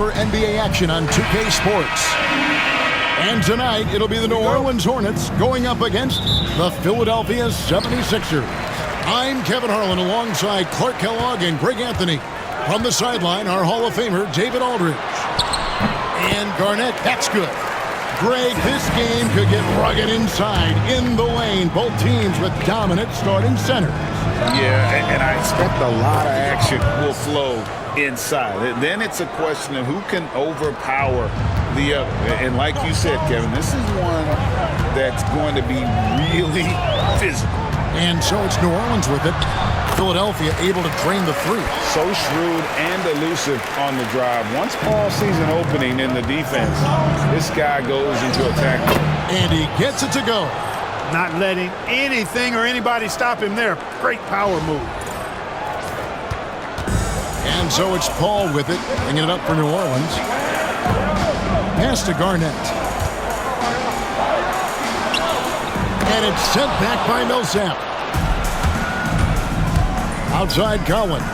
For NBA action on 2K Sports. And tonight, it'll be the New Orleans Hornets going up against the Philadelphia 76ers. I'm Kevin Harlan alongside Clark Kellogg and Greg Anthony. From the sideline, our Hall of Famer, David Aldridge. And Garnett, that's good. Greg, this game could get rugged inside, in the lane. Both teams with dominant starting centers. Yeah, and I expect a lot of action will flow inside. Then it's a question of who can overpower the other. And like you said, Kevin, this is one that's going to be really physical. And so it's New Orleans with it. Philadelphia able to drain the three. So shrewd and elusive on the drive. Once Paul sees an opening in the defense, this guy goes into attack. And he gets it to go. Not letting anything or anybody stop him there. Great power move. And so it's Paul with it, bringing it up for New Orleans. Pass to Garnett. And it's sent back by Millsap. Outside Collins.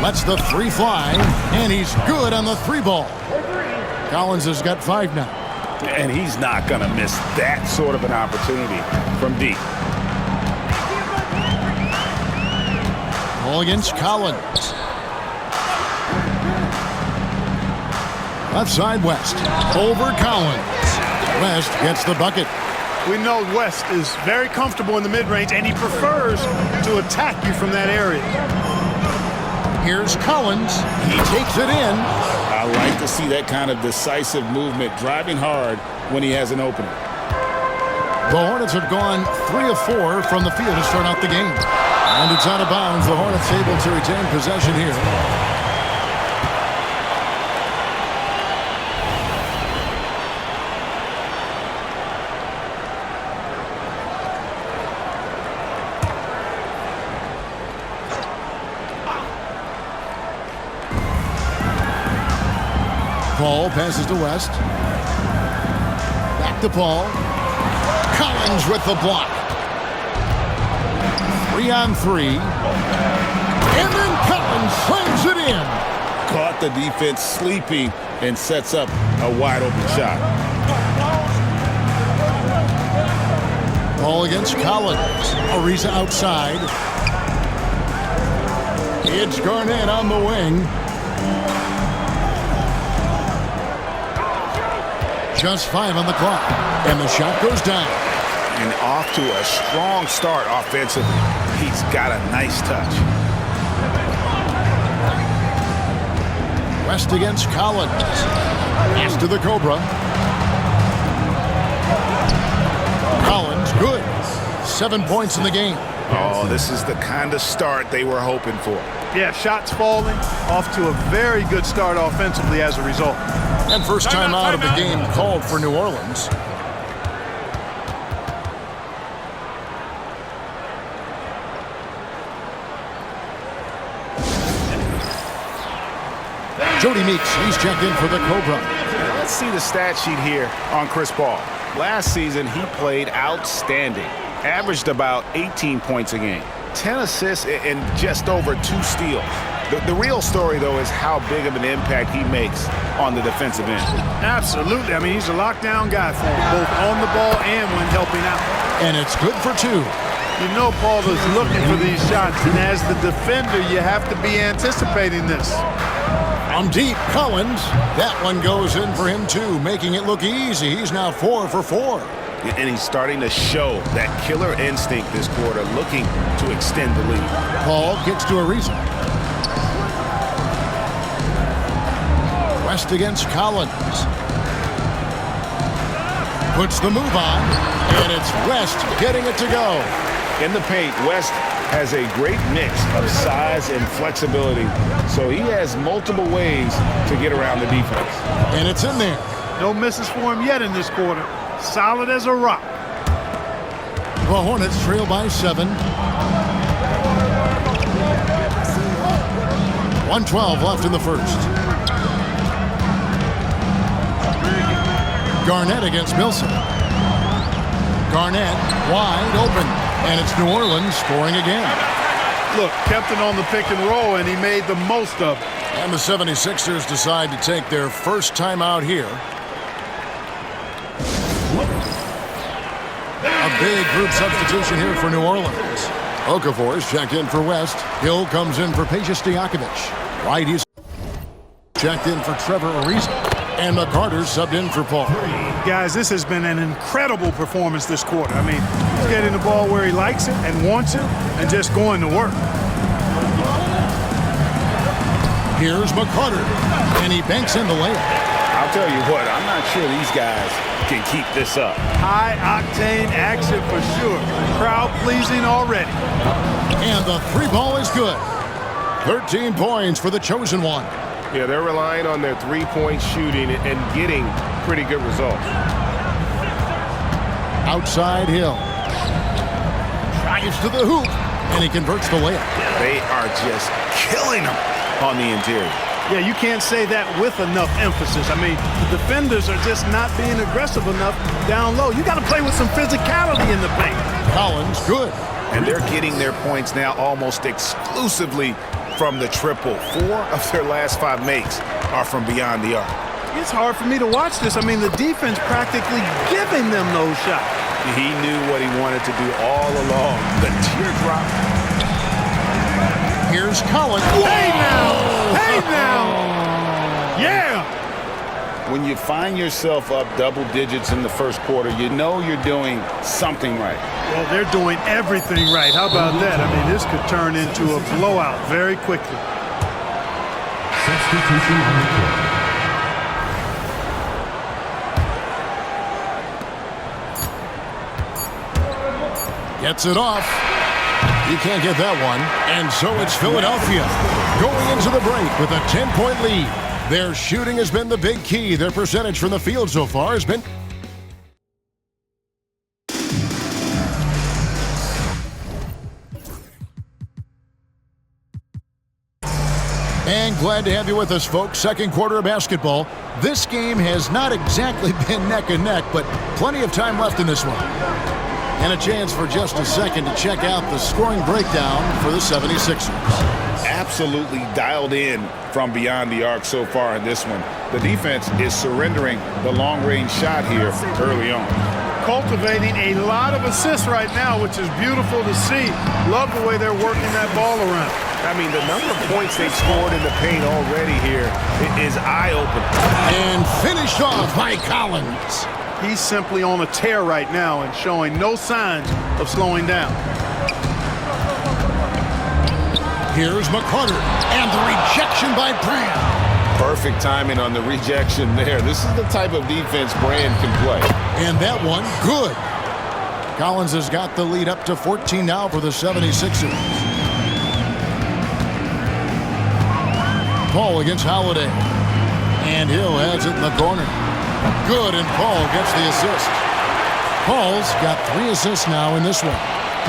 Lets the three fly, and he's good on the three ball. Collins has got 5 now. And he's not going to miss that sort of an opportunity from deep. Ball against Collins. Left side West. Over Collins. West gets the bucket. We know West is very comfortable in the mid-range, and he prefers to attack you from that area. Here's Collins. He takes it in. I like to see that kind of decisive movement, driving hard when he has an opening. The Hornets have gone 3 of 4 from the field to start out the game. And it's out of bounds. The Hornets able to retain possession here. Paul passes to West. Back to Paul. Collins with the block. 3 on 3. And then Collins slams it in. Caught the defense sleeping and sets up a wide open shot. Ball against Collins. Ariza outside. It's Garnett on the wing. Just 5 on the clock. And the shot goes down. And off to a strong start offensively. He's got a nice touch. West against Collins. Pass to the Cobra. Collins, good. 7 points in the game. Oh, this is the kind of start they were hoping for. Yeah, shots falling. Off to a very good start offensively as a result. And first time out of the game called for New Orleans. Jody Meeks, he's checked in for the Cobra. Let's see the stat sheet here on Chris Paul. Last season, he played outstanding. Averaged about 18 points a game. 10 assists and just over 2 steals. The real story, though, is how big of an impact he makes on the defensive end. Absolutely. I mean, he's a lockdown guy for him, both on the ball and when helping out. And it's good for 2. You know Paul is looking for these shots, and as the defender, you have to be anticipating this. From deep, Collins. That one goes in for him, too, making it look easy. He's now 4 for 4. And he's starting to show that killer instinct this quarter, looking to extend the lead. Paul gets to Ariza. West against Collins. Puts the move on, and it's West getting it to go. In the paint, West has a great mix of size and flexibility, so he has multiple ways to get around the defense. And it's in there. No misses for him yet in this quarter. Solid as a rock. The Hornets trail by 7. 1:12 left in the first. Garnett against Millsap. Garnett wide open, and it's New Orleans scoring again. Look, kept it on the pick and roll, and he made the most of it. And the 76ers decide to take their first time out here. A big group substitution here for New Orleans. Okafor's checked in for West. Hill comes in for Peja Stojakovic. White, he's checked in for Trevor Ariza. And McCarter's subbed in for Paul. Guys, this has been an incredible performance this quarter. I mean, he's getting the ball where he likes it and wants it and just going to work. Here's McCarter, and he banks in the layup. I'll tell you what, I'm not sure these guys can keep this up. High-octane action for sure. Crowd-pleasing already. And the three ball is good. 13 points for the chosen one. Yeah, they're relying on their three-point shooting and getting pretty good results. Outside Hill. Drives to the hoop, and he converts the layup. They are just killing them on the interior. Yeah, you can't say that with enough emphasis. I mean, the defenders are just not being aggressive enough down low. You got to play with some physicality in the paint. Collins, good. And they're getting their points now almost exclusively from the triple. 4 of their last 5 makes are from beyond the arc. It's hard for me to watch this. I mean, the defense practically giving them those shots. He knew what he wanted to do all along. The teardrop. Here's Collins. Hey now! Hey now! Yeah! When you find yourself up double digits in the first quarter, you know you're doing something right. Well, they're doing everything right. How about that? I mean, this could turn into a blowout very quickly. Substitution on the court. Gets it off. You can't get that one. And so it's Philadelphia going into the break with a 10-point lead. Their shooting has been the big key. Their percentage from the field so far has been... And glad to have you with us, folks. Second quarter of basketball. This game has not exactly been neck and neck, but plenty of time left in this one. And a chance for just a second to check out the scoring breakdown for the 76ers. Absolutely dialed in from beyond the arc so far in this one. The defense is surrendering the long-range shot here early on. Cultivating a lot of assists right now, which is beautiful to see. Love the way they're working that ball around. I mean, the number of points they've scored in the paint already here is eye-opening. And finished off by Collins. He's simply on a tear right now and showing no signs of slowing down. Here's McCarter, and the rejection by Brand. Perfect timing on the rejection there. This is the type of defense Brand can play. And that one, good. Collins has got the lead up to 14 now for the 76ers. Paul against Holiday. And Hill has it in the corner. Good, and Paul gets the assist. Paul's got 3 assists now in this one.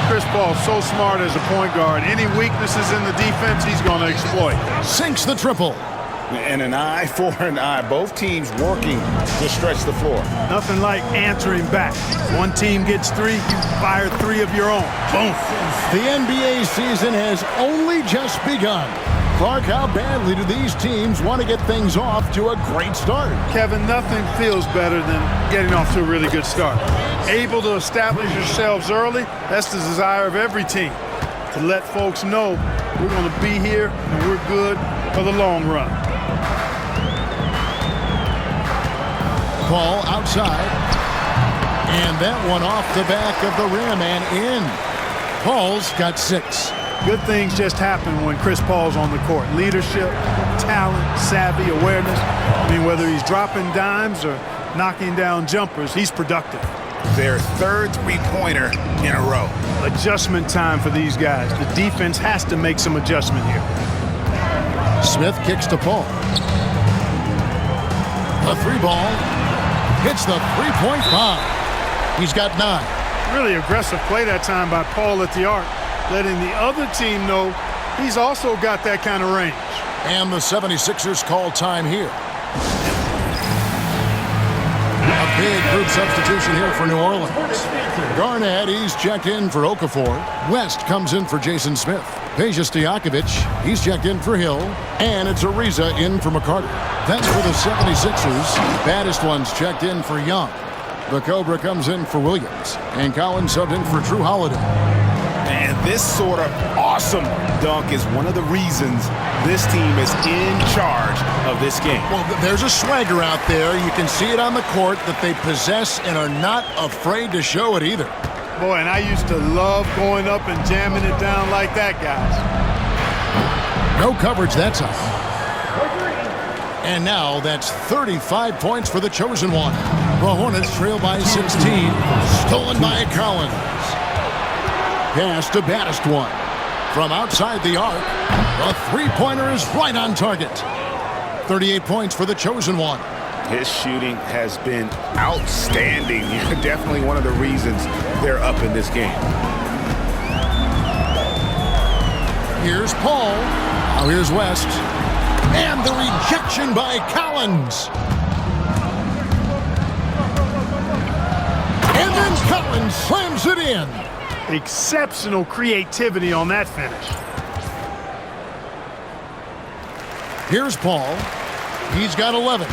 Chris Paul's so smart as a point guard. Any weaknesses in the defense, he's going to exploit. Sinks the triple. And an eye for an eye. Both teams working to stretch the floor. Nothing like answering back. One team gets 3, you fire 3 of your own. Boom. The NBA season has only just begun. Clark, how badly do these teams want to get things off to a great start? Kevin, nothing feels better than getting off to a really good start. Able to establish yourselves early, that's the desire of every team. To let folks know we're going to be here and we're good for the long run. Paul outside. And that one off the back of the rim and in. Paul's got 6. Good things just happen when Chris Paul's on the court. Leadership, talent, savvy, awareness. I mean, whether he's dropping dimes or knocking down jumpers, he's productive. Their 3rd three-pointer in a row. Adjustment time for these guys. The defense has to make some adjustment here. Smith kicks to Paul. The 3 ball hits the three-point bomb. He's got 9. Really aggressive play that time by Paul at the arc, letting the other team know he's also got that kind of range. And the 76ers call time here. A Big group substitution here for New Orleans. Garnett, he's checked in for Okafor. West comes in for Jason Smith. Peja Stojakovic, he's checked in for Hill. And it's Ariza in for McCarter. That's for the 76ers. Baddest one's checked in for Young. The Cobra comes in for Williams. And Collins subbed in for Drew Holiday. And this sort of awesome dunk is one of the reasons this team is in charge of this game. Well, there's a swagger out there. You can see it on the court that they possess and are not afraid to show it either. Boy, and I used to love going up and jamming it down like that, guys. No coverage that time. And now that's 35 points for the chosen one. The Hornets trail by 16. Stolen by Collins. Pass to baddest one. From outside the arc, the three-pointer is right on target. 38 points for the chosen one. His shooting has been outstanding. Definitely one of the reasons they're up in this game. Here's Paul. Now here's West. And the rejection by Collins. And then Collins slams it in. Exceptional creativity on that finish. Here's Paul. He's got 11.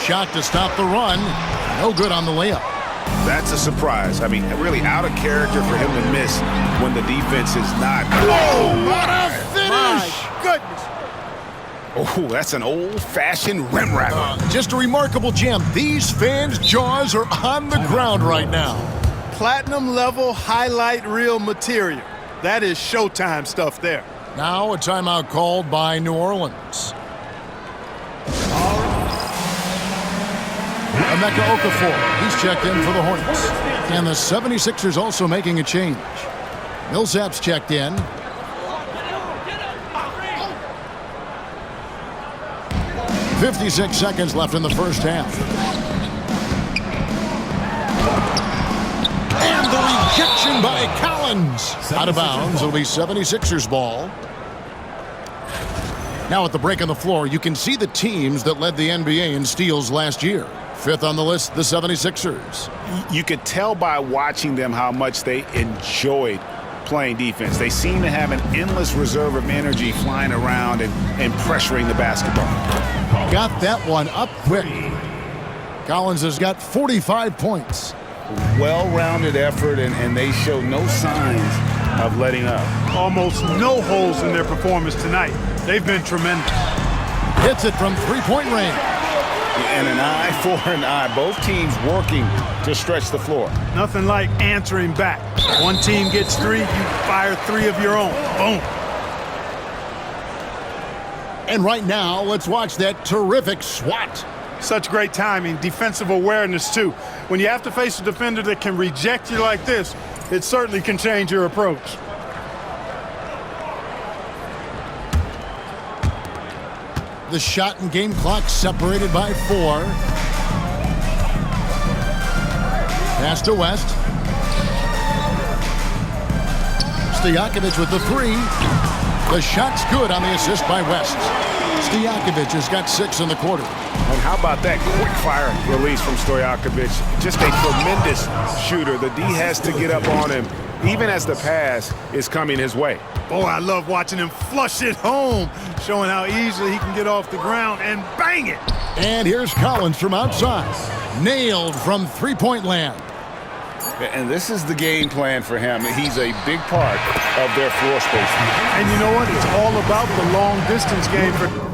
Shot to stop the run. No good on the layup. That's a surprise. I mean, really out of character for him to miss when the defense is not. Oh, what a finish! My goodness. Oh, that's an old-fashioned rim rattler. Just a remarkable gem. These fans' jaws are on the ground right now. Platinum level highlight reel material. That is Showtime stuff there. Now a timeout called by New Orleans. Emeka Okafor, he's checked in for the Hornets. And the 76ers also making a change. Millsap's checked in. .56 seconds left in the first half. And the rejection by Collins. Out of bounds. It'll be 76ers ball. Now at the break on the floor, you can see the teams that led the NBA in steals last year. Fifth on the list, the 76ers. You could tell by watching them how much they enjoyed playing defense. They seem to have an endless reserve of energy flying around and pressuring the basketball. Got that one up quick. Collins has got 45 points. Well-rounded effort, and they show no signs of letting up. Almost no holes in their performance tonight. They've been tremendous. Hits it from three-point range. And an eye for an eye. Both teams working to stretch the floor. Nothing like answering back. One team gets three, you fire three of your own. Boom. And right now, let's watch that terrific swat. Such great timing, defensive awareness too. When you have to face a defender that can reject you like this, it certainly can change your approach. The shot and game clock separated by 4. Pass to West. Stojakovic with the 3. The shot's good on the assist by West. Stojakovic has got 6 in the quarter. And how about that quick fire release from Stojakovic? Just a tremendous shooter. The D has to get up on him, even as the pass is coming his way. Boy, I love watching him flush it home, showing how easily he can get off the ground and bang it. And here's Collins from outside. Nailed from three-point land. And this is the game plan for him. He's a big part of their floor space. And you know what? It's all about the long-distance game for him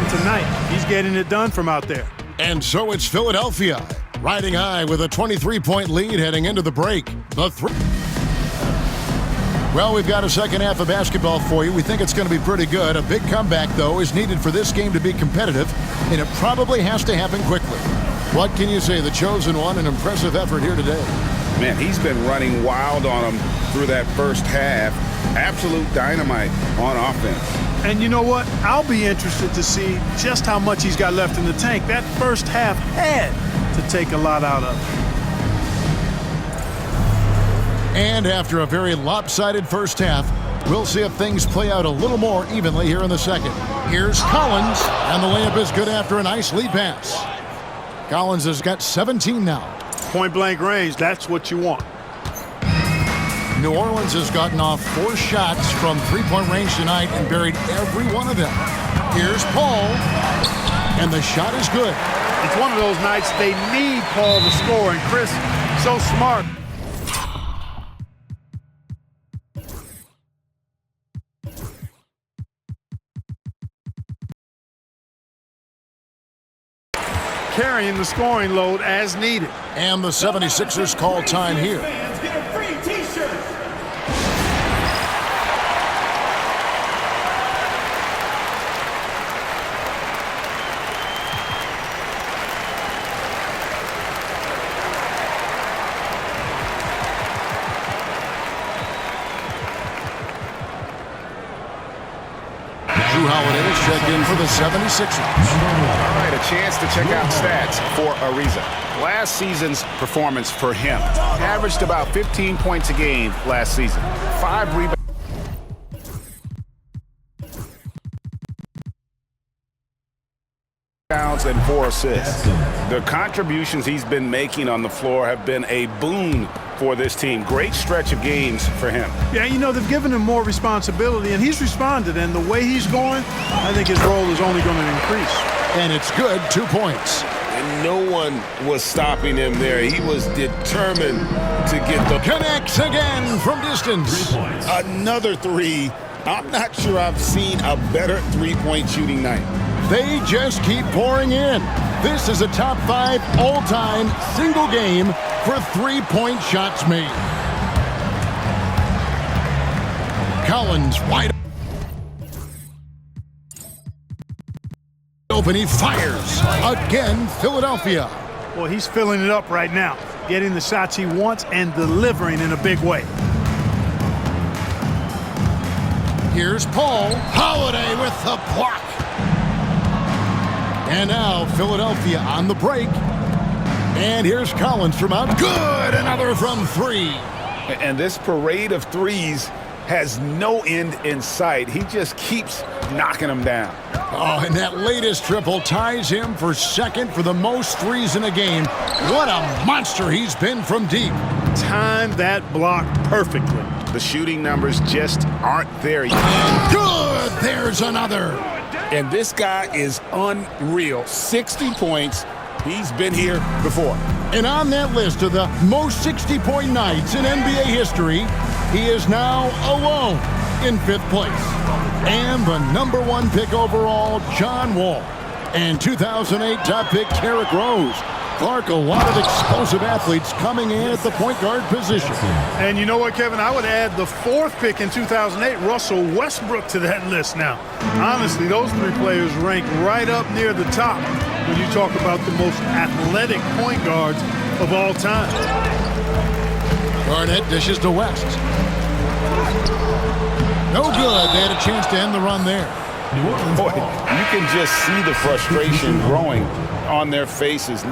tonight. He's getting it done from out there. And so it's Philadelphia, riding high with a 23-point lead heading into the break. Well, we've got a second half of basketball for you. We think it's going to be pretty good. A big comeback, though, is needed for this game to be competitive, and it probably has to happen quickly. What can you say? The chosen one, an impressive effort here today. Man, he's been running wild on them through that first half. Absolute dynamite on offense. And you know what? I'll be interested to see just how much he's got left in the tank. That first half had to take a lot out of it. And after a very lopsided first half, we'll see if things play out a little more evenly here in the second. Here's Collins, and the layup is good after a nice lead pass. Collins has got 17 now. Point-blank range, that's what you want. New Orleans has gotten off 4 shots from three-point range tonight and buried every one of them. Here's Paul, and the shot is good. It's one of those nights they need Paul to score, and Chris, so smart. Carrying the scoring load as needed. And the 76ers call time here. Drew Holiday is checked in for the 76ers. All right, a chance to check out stats for Ariza. Last season's performance for him averaged about 15 points a game last season. 5 rebounds and 4 assists. The contributions he's been making on the floor have been a boon for this team. Great stretch of games for him. Yeah, you know, they've given him more responsibility, and he's responded, and the way he's going, I think his role is only going to increase. And it's good, 2 points. And no one was stopping him there. He was determined to get the... Connects again from distance. Another 3. I'm not sure I've seen a better three-point shooting night. They just keep pouring in. This is a top 5 all-time single game for three-point shots made. Collins wide open. He fires. Again, Philadelphia. Well, he's filling it up right now, getting the shots he wants and delivering in a big way. Here's Paul. Holiday with the block. And now Philadelphia on the break. And here's Collins from out. Good! Another from 3. And this parade of threes has no end in sight. He just keeps knocking them down. Oh, and that latest triple ties him for second for the most threes in a game. What a monster he's been from deep. Timed that block perfectly. The shooting numbers just aren't there yet. And good! There's another. And this guy is unreal. 60 points. He's been here before. And on that list of the most 60-point nights in NBA history, he is now alone in 5th place. And the #1 pick overall, John Wall. And 2008 top pick, Derrick Rose. Clark, a lot of explosive athletes coming in at the point guard position. And you know what, Kevin? I would add the 4th pick in 2008, Russell Westbrook, to that list now. Honestly, those 3 players rank right up near the top when you talk about the most athletic point guards of all time. Garnett dishes to West. No good. They had a chance to end the run there. Boy, you can just see the frustration growing on their faces.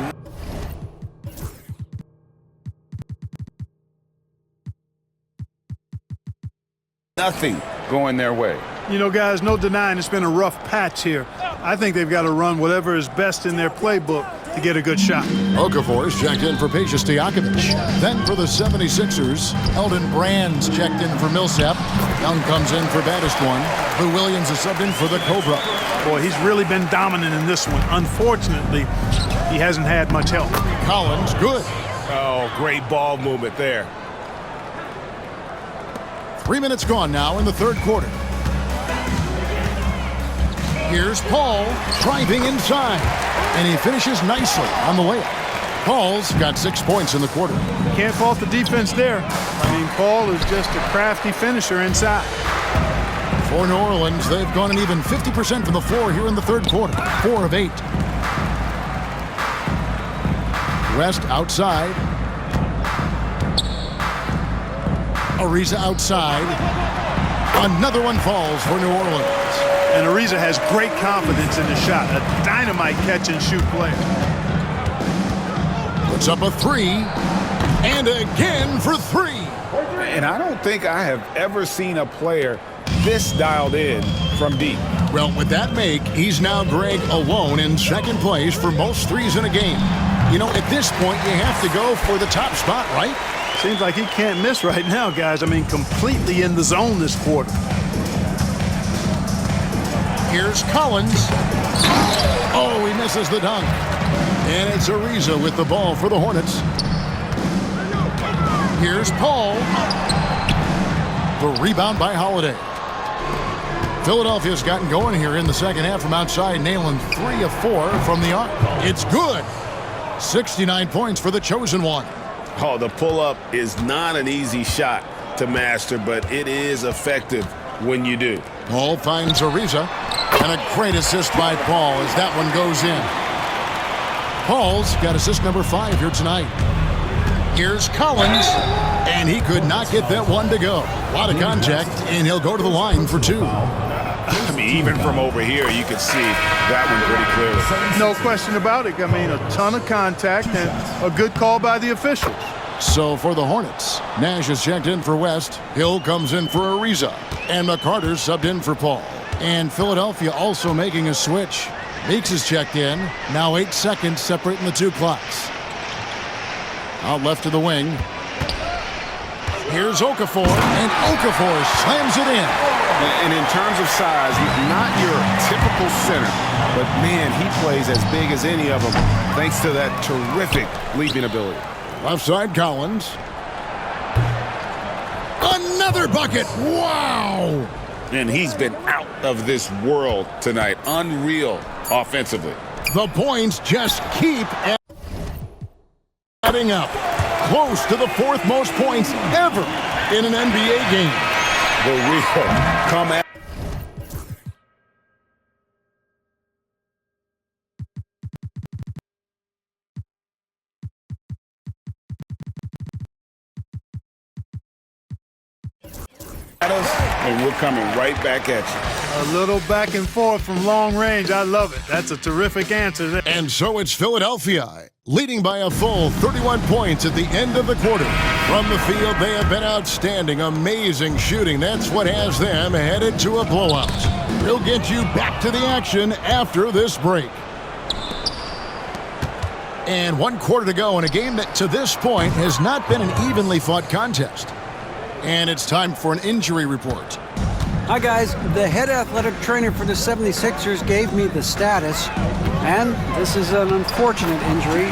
Nothing going their way. You know, guys, no denying it's been a rough patch here. I think they've got to run whatever is best in their playbook to get a good shot. Okafor is checked in for Peja Stojakovic. Then for the 76ers, Eldon Brand's checked in for Millsap. Young comes in for baddest one. Lou Williams is subbed in for the Cobra. Boy, he's really been dominant in this one. Unfortunately, he hasn't had much help. Collins, good. Oh, great ball movement there. 3 minutes gone now in the 3rd quarter. Here's Paul driving inside, and he finishes nicely on the layup. Paul's got 6 points in the quarter. Can't fault the defense there. I mean, Paul is just a crafty finisher inside. For New Orleans, they've gone an even 50% from the floor here in the 3rd quarter. 4 of 8. West outside. Ariza outside. Another one falls for New Orleans. And Ariza has great confidence in the shot. A dynamite catch-and-shoot player. Puts up a three. And again for three. And I don't think I have ever seen a player this dialed in from deep. Well, with that make, he's now, Greg, alone in second place for most threes in a game. You know, at this point, you have to go for the top spot, right? Seems like he can't miss right now, guys. I mean, completely in the zone this quarter. Here's Collins. Oh, he misses the dunk. And it's Ariza with the ball for the Hornets. Here's Paul. The rebound by Holiday. Philadelphia's gotten going here in the second half from outside, nailing 3 of 4 from the arc. It's good. 69 points for the chosen one. Oh, the pull-up is not an easy shot to master, but it is effective when you do. Paul finds Ariza. And a great assist by Paul as that one goes in. Paul's got assist number 5 here tonight. Here's Collins, and he could not get that one to go. A lot of contact, and he'll go to the line for 2. I mean, even from over here, you can see that one pretty clearly. No question about it. I mean, a ton of contact and a good call by the officials. So for the Hornets, Nash is checked in for West. Hill comes in for Ariza, and McCarter's subbed in for Paul. And Philadelphia also making a switch. Meeks is checked in. Now 8 seconds separating the 2 clocks. Out left to the wing. Here's Okafor, and Okafor slams it in. And in terms of size, not your typical center, but man, he plays as big as any of them thanks to that terrific leaping ability. Left side, Collins. Another bucket. Wow. And he's been out of this world tonight. Unreal offensively. The points just keep adding up. Close to the 4th most points ever in an NBA game. The real comeback. And we're coming right back at you. A little back and forth from long range. I love it. That's a terrific answer there. And so it's Philadelphia, leading by a full 31 points at the end of the quarter. From the field, they have been outstanding, amazing shooting. That's what has them headed to a blowout. We'll get you back to the action after this break. And 1 quarter to go in a game that to this point has not been an evenly fought contest. And it's time for an injury report. Hi guys, the head athletic trainer for the 76ers gave me the status, and this is an unfortunate injury,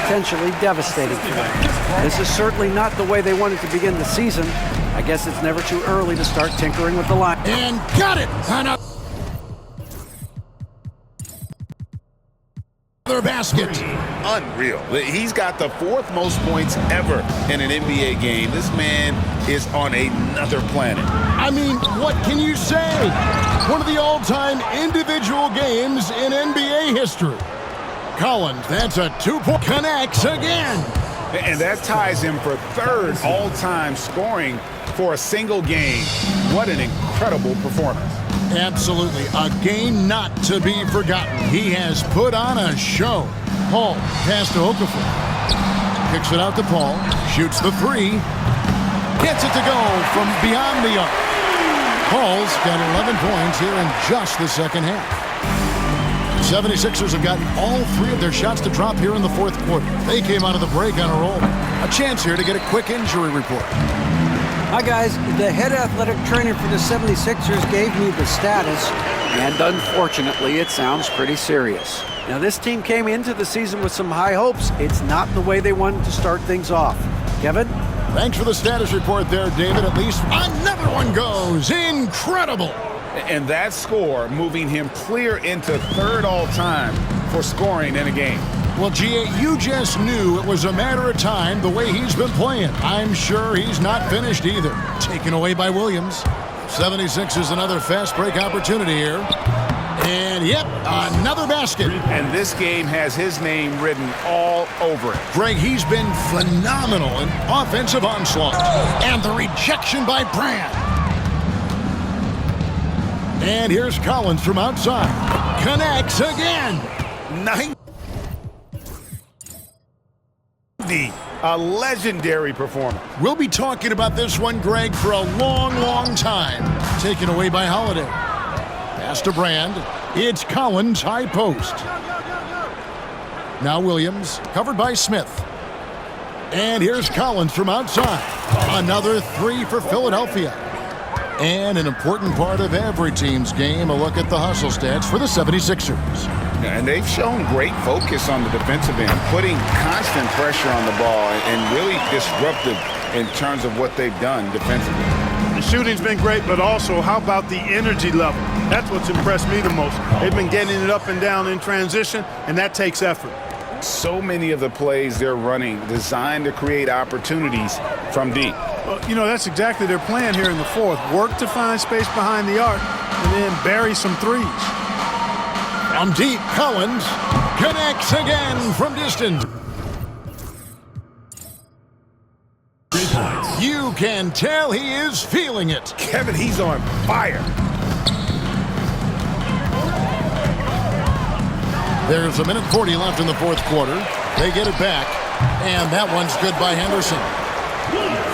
potentially devastating for them. This is certainly not the way they wanted to begin the season. I guess it's never too early to start tinkering with the line. And got it! Another basket. Unreal. He's got the 4th most points ever in an NBA game. This man is on another planet. I mean, what can you say? One of the all-time individual games in NBA history. Collins, that's a 2-point. Connects again. And that ties him for 3rd all-time scoring for a single game. What an incredible performance. Absolutely. A game not to be forgotten. He has put on a show. Paul, pass to Okafor. Kicks it out to Paul. Shoots the 3. Gets it to go from beyond the arc. Paul's got 11 points here in just the second half. 76ers have gotten all 3 of their shots to drop here in the 4th quarter. They came out of the break on a roll. A chance here to get a quick injury report. Hi guys, the head athletic trainer for the 76ers gave me the status, and unfortunately it sounds pretty serious. Now this team came into the season with some high hopes. It's not the way they wanted to start things off. Kevin? Thanks for the status report there, David. At least another one goes. Incredible. And that score moving him clear into 3rd all-time for scoring in a game. Well, G.A., you just knew it was a matter of time the way he's been playing. I'm sure he's not finished either. Taken away by Williams. 76ers another fast break opportunity here. And, yep, another basket. And this game has his name written all over it. Greg, he's been phenomenal in offensive onslaught. And the rejection by Brand. And here's Collins from outside. Connects again. 90. A legendary performance. We'll be talking about this one, Greg, for a long, long time. Taken away by Holiday. Pass to Brand. It's Collins, high post. Now Williams, covered by Smith. And here's Collins from outside. Another three for Philadelphia. And an important part of every team's game, a look at the hustle stats for the 76ers. And they've shown great focus on the defensive end, putting constant pressure on the ball and really disruptive in terms of what they've done defensively. The shooting's been great, but also how about the energy level? That's what's impressed me the most. They've been getting it up and down in transition, and that takes effort. So many of the plays they're running designed to create opportunities from deep. Well, you know, that's exactly their plan here in the fourth. Work to find space behind the arc and then bury some threes. From deep, Collins connects again from distance. 3 points. You can tell he is feeling it. Kevin, he's on fire. There's 1:40 left in the fourth quarter. They get it back, and that one's good by Henderson.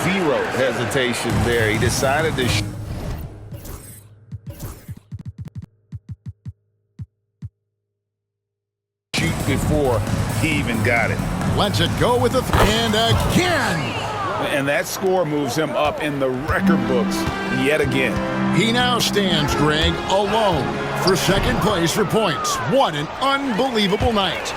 Zero hesitation there. He decided to shoot before he even got it. Lets it go with the and again. And that score moves him up in the record books yet again. He now stands, Greg, alone for second place for points. What an unbelievable night.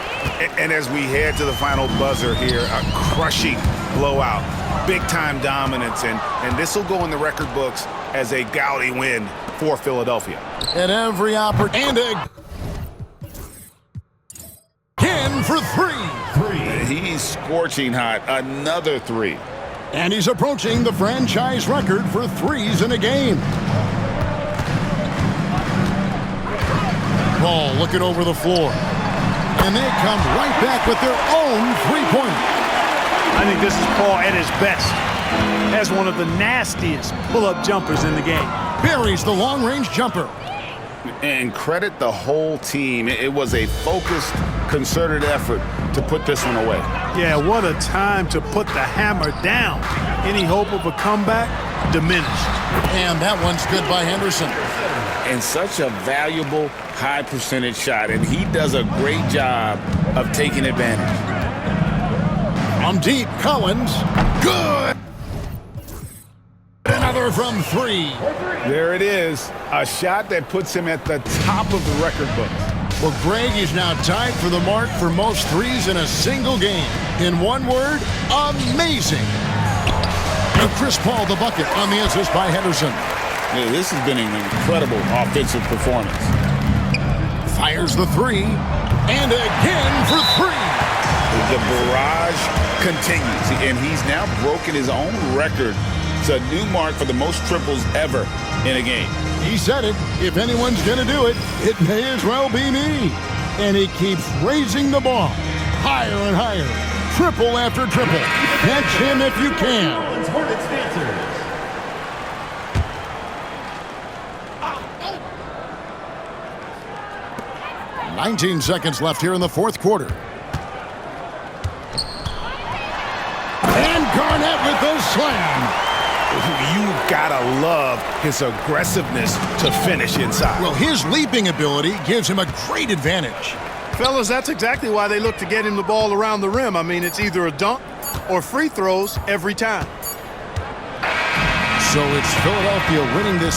And as we head to the final buzzer here, a crushing blowout, big-time dominance, and this will go in the record books as a gaudy win for Philadelphia. At every opportunity. And again for three. He's scorching hot. Another three. And he's approaching the franchise record for threes in a game. Ball looking over the floor. And they come right back with their own three-pointer. I think this is Paul at his best. Has one of the nastiest pull-up jumpers in the game. Buries the long-range jumper. And credit the whole team. It was a focused, concerted effort to put this one away. Yeah, what a time to put the hammer down. Any hope of a comeback? Diminished. And that one's good by Henderson. And such a valuable high percentage shot, and he does a great job of taking advantage. From deep, Collins. Good. Another from three. There it is, a shot that puts him at the top of the record books. Well, Greg is now tied for the mark for most threes in a single game. In one word, amazing. And Chris Paul the bucket on the assist by Henderson. Yeah, this has been an incredible offensive performance. Fires the three, and again for three. The barrage continues, and he's now broken his own record. It's a new mark for the most triples ever in a game. He said it. If anyone's going to do it, it may as well be me. And he keeps raising the ball higher and higher. Triple after triple. Catch him if you can. Hornets dancers. 19 seconds left here in the fourth quarter. And Garnett with the slam. You gotta love his aggressiveness to finish inside. Well, his leaping ability gives him a great advantage. Fellas, that's exactly why they look to get him the ball around the rim. I mean, it's either a dunk or free throws every time. So it's Philadelphia winning this